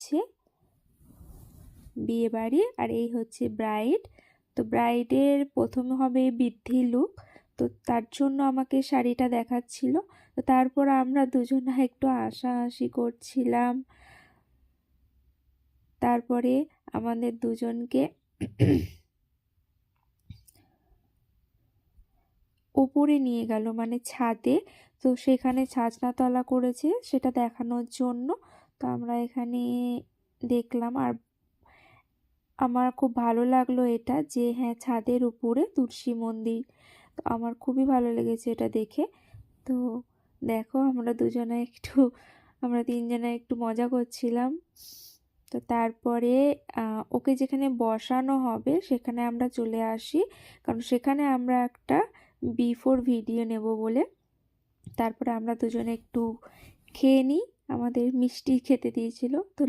হচ্ছে বিয়ে বাড়ি আর এই হচ্ছে ব্রাইড। তো ব্রাইডের প্রথমে হবে বৃদ্ধি লুক, তো তার জন্য আমাকে শাড়িটা দেখাচ্ছিল। তো তারপর আমরা দুজনে একটু হাসাহাসি করছিলাম। তারপরে আমাদের দুজনকে ওপরে নিয়ে গেল, মানে ছাদে। তো সেখানে ছাজনাতলা করেছে সেটা দেখানোর জন্য। তো আমরা এখানে দেখলাম, আর আমার খুব ভালো লাগলো এটা যে হ্যাঁ, ছাদের উপরে তুলসী মন্দির। তো আমার খুবই ভালো লেগেছে এটা দেখে। তো দেখো আমরা তিনজনে একটু মজা করছিলাম। তো তারপরে ওকে যেখানে বসানো হবে সেখানে আমরা চলে আসি, কারণ সেখানে আমরা একটা বিফোর ভিডিও নেব বলে। তারপরে আমরা দুজনে একটু খেয়ে নিই, আমাদের মিষ্টি খেতে দিয়েছিল তো